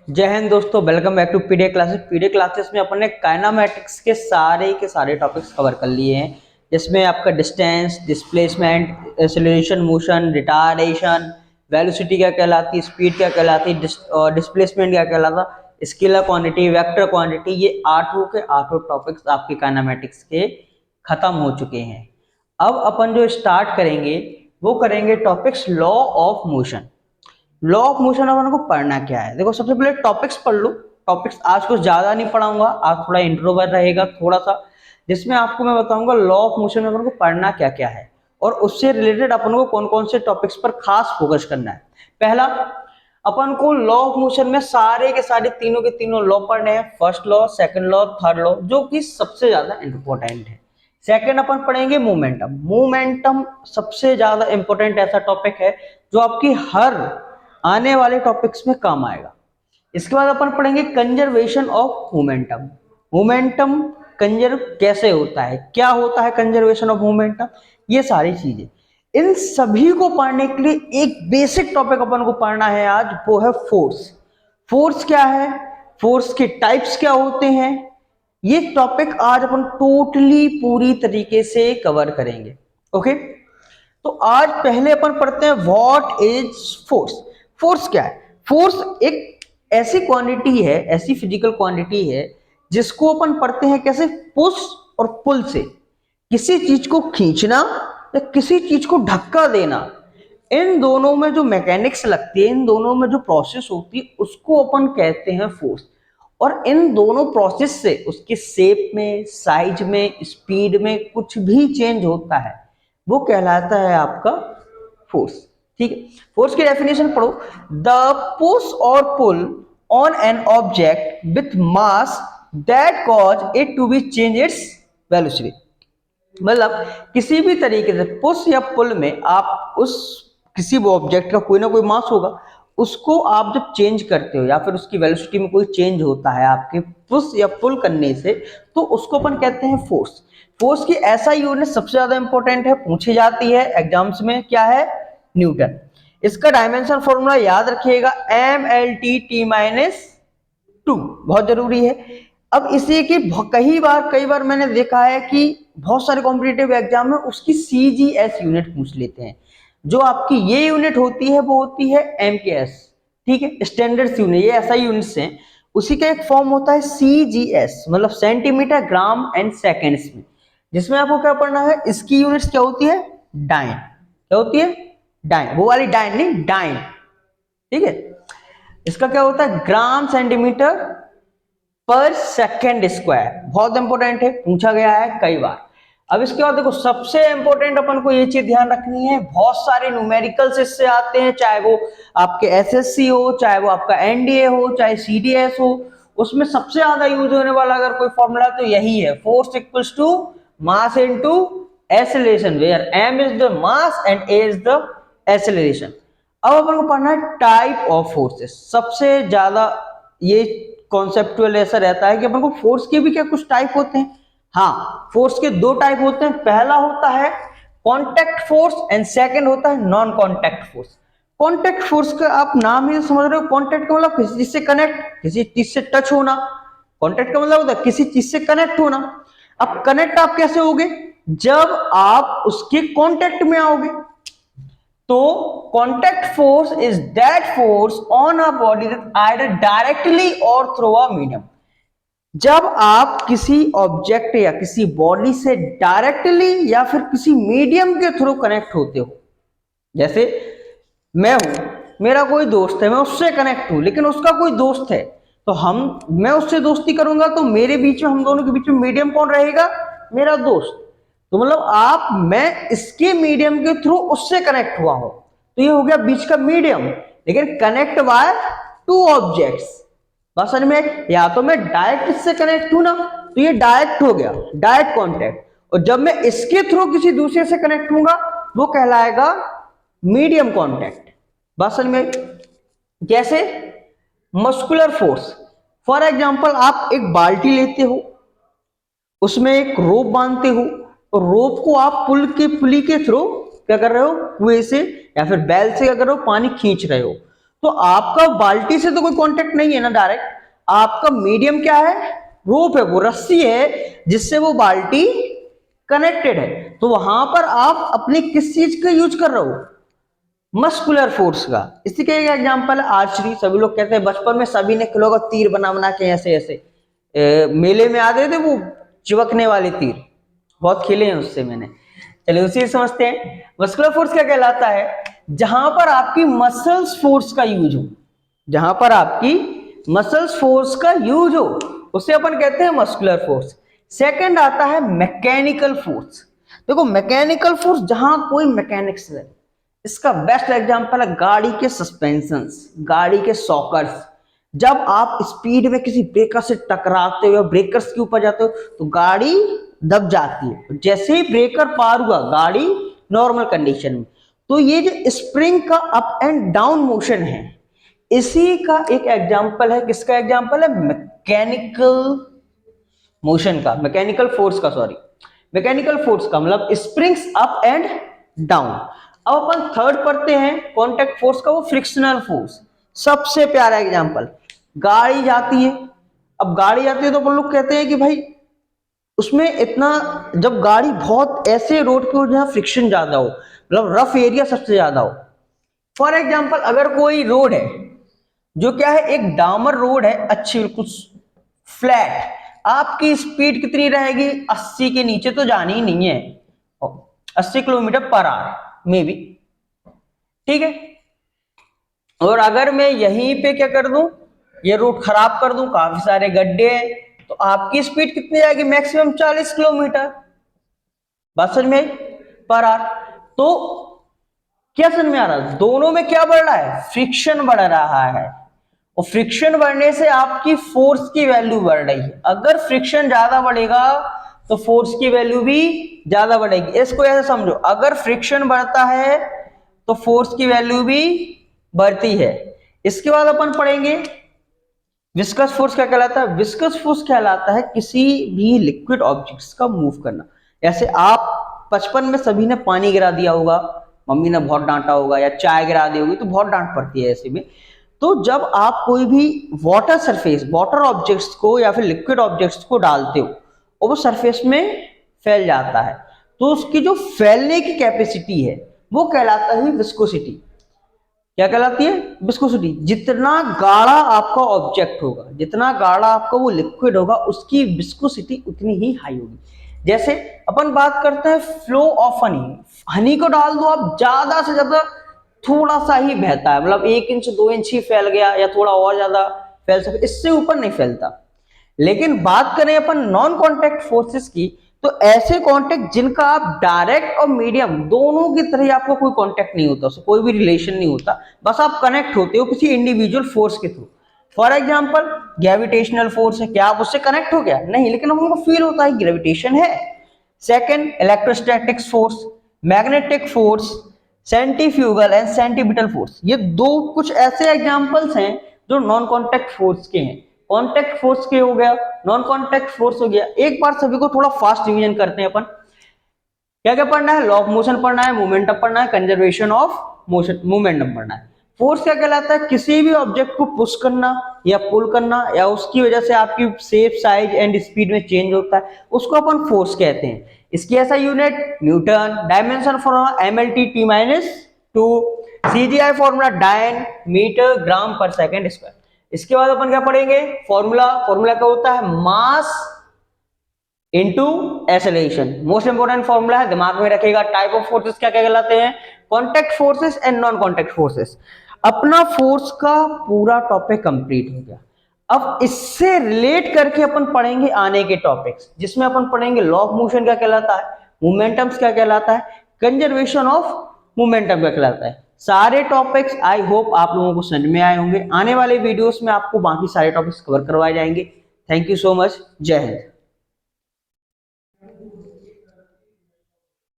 जय हिंद दोस्तों, welcome back to PDA classes. PDA classes में अपन ने काइनेमैटिक्स के सारे टॉपिक्स कवर कर लिए हैं, जिसमें आपका distance, displacement, acceleration, motion, retardation, velocity क्या कहलाती है, स्पीड क्या कहलाती है, डिस्प्लेसमेंट क्या कहलाता, स्केलर क्वांटिटी, वेक्टर क्वांटिटी, ये आठों के आठों टॉपिक्स आपके काइनेमैटिक्स के खत्म हो चुके हैं। अब अपन जो स्टार्ट करेंगे वो करेंगे topics law of motion. Law of motion अपन को पढ़ना क्या है, देखो सबसे पहले टॉपिक्स पढ़ लो। टॉपिक्स आज कुछ ज्यादा नहीं पढ़ाऊंगा, आज थोड़ा इंट्रोवर्ट रहेगा थोड़ा सा, जिसमें आपको मैं बताऊंगा लॉ ऑफ मोशन में अपन को पढ़ना क्या क्या है और उससे रिलेटेड अपन को कौन कौन से टॉपिक्स पर खास फोकस करना है। पहला, अपन को लॉ ऑफ मोशन में सारे के सारे तीनों के तीनों लॉ पढ़ने हैं। First law, second law, third law, जो कि सबसे ज्यादा इंपॉर्टेंट है। सेकंड अपन पढ़ेंगे मोमेंटम। मोमेंटम सबसे ज्यादा इंपॉर्टेंट ऐसा टॉपिक है जो आपकी हर आने वाले टॉपिक्स में काम आएगा। इसके बाद अपन पढ़ेंगे conservation of momentum. Momentum conserve कैसे होता है, क्या होता है कंजर्वेशन ऑफ मोमेंटम, ये सारी चीजें। इन सभी को पढ़ने के लिए एक बेसिक टॉपिक अपन को पढ़ना है आज, वो है फोर्स। फोर्स क्या है, फोर्स के टाइप्स क्या होते हैं, ये टॉपिक आज अपन टोटली पूरी तरीके से कवर करेंगे। ओके, तो आज पहले अपन पढ़ते हैं व्हाट इज फोर्स। फोर्स क्या है? फोर्स एक ऐसी क्वांटिटी है, ऐसी फिजिकल क्वांटिटी है जिसको अपन पढ़ते हैं कैसे, पुश और पुल से। किसी चीज को खींचना या किसी चीज को धक्का देना, इन दोनों में जो मैकेनिक्स लगती है, इन दोनों में जो प्रोसेस होती है, उसको अपन कहते हैं फोर्स। और इन दोनों प्रोसेस से उसके शेप में, साइज में, स्पीड में कुछ भी चेंज होता है, वो कहलाता है आपका फोर्स। ठीक है, फोर्स की डेफिनेशन पढ़ो। द पुश और pull on an object with mass that cause it to be change its velocity. मतलब किसी भी तरीके से पुश या पुल में आप उस किसी भी ऑब्जेक्ट का कोई ना कोई मास होगा, उसको आप जब चेंज करते हो या फिर उसकी वेलोसिटी में कोई चेंज होता है आपके पुश या पुल करने से, तो उसको अपन कहते हैं फोर्स। फोर्स की ऐसा यूनिट सबसे ज्यादा इंपॉर्टेंट है, पूछी जाती है एग्जाम्स में, क्या है? न्यूटन। इसका डायमेंशन फॉर्मूला याद रखिएगा, mLT_T-2, बहुत जरूरी है। अब इसी की कई बार मैंने देखा है कि बहुत सारे कॉम्पिटिटिव एग्जाम में उसकी CGS यूनिट पूछ लेते हैं। जो आपकी ये यूनिट होती है वो होती है MKS, ठीक है, स्टैंडर्ड यूनिट, ये ऐसा यूनिट्स हैं। उसी का एक फॉर्म होता है CGS, मतलब सेंटीमीटर, ग्राम एंड सेकेंड्स में, जिसमें आपको क्या पढ़ना है, इसकी यूनिट्स क्या होती है? डाइन। क्या होती है? डाइन, वो वाली डाइन नहीं, डाइन। ठीक है, इसका क्या होता है? ग्राम सेंटीमीटर पर सेकेंड स्क्वायर। बहुत इंपॉर्टेंट है, पूछा गया है कई बार। अब इसके बाद देखो, सबसे इंपॉर्टेंट अपन को ये चीज ध्यान रखनी है, बहुत सारे न्यूमेरिकल्स इससे आते हैं, चाहे वो आपके SSC हो, चाहे वो आपका NDA हो, चाहे CDS हो, उसमें सबसे ज्यादा यूज होने वाला अगर कोई फॉर्मूला तो यही है, force equals to mass into acceleration, where m is the mass and a is the acceleration. अब अपन को पढ़ना है टाइप ऑफ फोर्सेस। सबसे ज्यादा ये कॉन्सेप्टुअल ऐसा रहता है कि अपन को फोर्स के भी क्या कुछ टाइप होते हैं। हाँ, फोर्स के दो टाइप होते हैं, पहला होता है कॉन्टैक्ट फोर्स एंड सेकंड होता है non contact force. Contact force का आप नाम ही समझ रहे हो, कॉन्टैक्ट का मतलब किसी चीज से कनेक्ट, किसी चीज से टच होना। कॉन्टैक्ट का मतलब होता है किसी चीज से कनेक्ट होना। अब कनेक्ट आप कैसे होगे? जब आप उसके कॉन्टैक्ट में आओगे। तो contact force is that force on a body that either directly और थ्रू अ मीडियम। जब आप किसी ऑब्जेक्ट या किसी बॉडी से डायरेक्टली या फिर किसी मीडियम के थ्रू कनेक्ट होते हो, जैसे मैं हूं, मेरा कोई दोस्त है, मैं उससे कनेक्ट हूं, लेकिन उसका कोई दोस्त है, तो मैं उससे दोस्ती करूंगा, तो मेरे बीच में, हम दोनों के बीच में मीडियम कौन रहेगा? मेरा दोस्त। तो मतलब मैं इसके मीडियम के थ्रू उससे कनेक्ट हुआ हूं, तो ये हो गया बीच का मीडियम। लेकिन कनेक्ट बाय टू ऑब्जेक्ट्स, बस समझ में, या तो मैं डायरेक्ट इससे कनेक्ट हूं ना, तो ये डायरेक्ट हो गया, डायरेक्ट कॉन्टैक्ट। और जब मैं इसके थ्रू किसी दूसरे से कनेक्ट हूंगा, वो कहलाएगा मीडियम कॉन्टैक्ट। बस समझ में। जैसे मस्कुलर फोर्स, फॉर एग्जांपल आप एक बाल्टी लेते हो, उसमें एक रोप बांधते हो, और रोप को आप पुली के थ्रू क्या कर रहे हो, कुएं से या फिर बैल से क्या कर रहे हो, पानी खींच रहे हो। तो आपका बाल्टी से तो कोई कांटेक्ट नहीं है ना डायरेक्ट, आपका मीडियम क्या है, रोप है, वो रस्सी है जिससे वो बाल्टी कनेक्टेड है। तो वहां पर आप अपने किस चीज का यूज कर रहे हो, मस्कुलर फोर्स का। इसी का एक एग्जांपल है आर्चरी। सभी लोग कहते हैं बचपन में सभी ने किलो का तीर बना बना के ऐसे ऐसे मेले में आते थे वो चिपकने वाले तीर, बहुत खेले हैं उससे मैंने। चलिए उसी से समझते हैं मस्कुलर फोर्स क्या कहलाता है, जहां पर आपकी मसल्स फोर्स का यूज हो, जहां पर आपकी मसल्स फोर्स का यूज हो उसे अपन कहते हैं मस्कुलर फोर्स। सेकंड आता है मैकेनिकल फोर्स। देखो मैकेनिकल फोर्स जहां कोई मैकेनिक्स है, इसका बेस्ट एग्जांपल है गाड़ी के सस्पेंशंस, गाड़ी के सॉकर्स। जब आप स्पीड में किसी ब्रेकर से टकराते हो या ब्रेकर्स के ऊपर जाते हो तो गाड़ी दब जाती है, जैसे ही ब्रेकर पार हुआ गाड़ी नॉर्मल कंडीशन में। तो ये जो स्प्रिंग का अप एंड डाउन मोशन है, इसी का एक एग्जांपल है, किसका एग्जांपल है, मैकेनिकल मोशन का, मैकेनिकल फोर्स का, सॉरी मैकेनिकल फोर्स का, मतलब स्प्रिंग्स अप एंड डाउन। अब अपन थर्ड पढ़ते हैं कांटेक्ट फोर्स का, वो फ्रिक्शनल फोर्स। सबसे प्यारा एग्जांपल, गाड़ी जाती है। अब गाड़ी जाती है तो अपन लोग कहते हैं कि भाई उसमें इतना, जब गाड़ी बहुत ऐसे रोड पे हो जहां फ्रिक्शन ज्यादा हो, मतलब रफ एरिया सबसे ज्यादा हो। फॉर एग्जांपल अगर कोई रोड है जो क्या है, एक डामर रोड है अच्छी बिल्कुल फ्लैट, आपकी स्पीड कितनी रहेगी, 80 के नीचे तो जानी ही नहीं है, 80 kilometre per hour may be, ठीक है। और अगर मैं यहीं पे क्या कर दूं, ये रोड खराब कर दूं, काफी सारे गड्ढे हैं, तो आपकी स्पीड कितनी जाएगी, मैक्सिमम 40 किलोमीटर, बात समझ में आई, पर आवर। तो क्या समझ में आ रहा है, दोनों में क्या बढ़ रहा है, फ्रिक्शन बढ़ रहा है, और फ्रिक्शन बढ़ने से आपकी फोर्स की वैल्यू बढ़ रही है। अगर फ्रिक्शन ज्यादा बढ़ेगा तो फोर्स की वैल्यू भी ज्यादा बढ़ेगी। इसको ऐसे समझो, अगर फ्रिक्शन बढ़ता है तो फोर्स की वैल्यू भी बढ़ती है। इसके बाद अपन पढ़ेंगे विस्कस फोर्स क्या कहलाता है। विस्कस फोर्स कहलाता है किसी भी लिक्विड ऑब्जेक्ट्स का मूव करना। जैसे आप बचपन में सभी ने पानी गिरा दिया होगा, मम्मी ने बहुत डांटा होगा, या चाय गिरा दी होगी तो बहुत डांट पड़ती है ऐसे में। तो जब आप कोई भी वाटर सरफेस, वाटर ऑब्जेक्ट्स को या फिर लिक्विड ऑब्जेक्ट्स को डालते हो और वो सरफेस में फैल जाता है, तो उसकी जो फैलने की कैपेसिटी है वो कहलाता है विस्कोसिटी। क्या कहलाती है, विस्कोसिटी। जितना गाढ़ा आपका ऑब्जेक्ट होगा, जितना गाढ़ा आपका वो लिक्विड होगा, उसकी विस्कोसिटी उतनी ही हाई होगी। जैसे अपन बात करते हैं फ्लो ऑफ हनी, हनी को डाल दो आप, ज्यादा से ज्यादा थोड़ा सा ही बहता है, मतलब 1 इंच 2 इंच ही फैल गया, या थोड़ा और ज्यादा फैल सके, इससे ऊपर नहीं फैलता। लेकिन बात करें अपन नॉन कॉन्टैक्ट फोर्सेस की, तो ऐसे कॉन्टैक्ट जिनका आप डायरेक्ट और मीडियम दोनों की तरह, आपको कोई कॉन्टैक्ट नहीं होता, उससे कोई भी रिलेशन नहीं होता, बस आप कनेक्ट होते हो किसी इंडिविजुअल फोर्स के through. For example gravitational force है, क्या आप उससे कनेक्ट हो गया, नहीं, लेकिन हमको फील होता है ग्रेविटेशन है। Second electrostatics force, magnetic force, centrifugal and centripetal force. ये दो कुछ ऐसे एग्जांपल्स हैं जो नॉन कॉन्टैक्ट फोर्स के हैं। कॉन्टैक्ट फोर्स के हो गया, नॉन कॉन्टैक्ट फोर्स हो गया। एक बार सभी को थोड़ा फास्ट रिवीजन करते हैं अपन। क्या क्या पढ़ना है, लॉ ऑफ मोशन पढ़ना है, मोमेंटम पढ़ना है, कंजर्वेशन ऑफ मोशन, मोमेंटम पढ़ना है। फोर्स क्या कहलाता है, किसी भी ऑब्जेक्ट को पुश करना या पुल करना, या उसकी वजह से आपकी शेप, साइज एंड स्पीड में चेंज होता है, उसको अपन फोर्स कहते हैं। इसकी ऐसा unit Newton, dimension formula mLT-2, CGI formula डायन मीटर ग्राम पर सेकेंड स्क्वायर। इसके बाद अपन क्या पढ़ेंगे, फॉर्मूला क्या होता है, मास into acceleration. Most important formula है, दिमाग में रखेगा। टाइप ऑफ फोर्सेस क्या क्या कहलाते हैं, contact forces and non contact forces. अपना फोर्स का पूरा टॉपिक कंप्लीट हो गया। अब इससे रिलेट करके अपन पढ़ेंगे आने के टॉपिक्स, जिसमें अपन पढ़ेंगे लॉ ऑफ मोशन क्या कहलाता है, मोमेंटम्स क्या कहलाता है, कंजर्वेशन ऑफ मोमेंटम क्या कहलाता है। सारे टॉपिक्स आई होप आप लोगों को समझ में आए होंगे। आने वाले वीडियोस में आपको बाकी सारे टॉपिक्स कवर करवाए जाएंगे। थैंक यू सो मच, जय हिंद।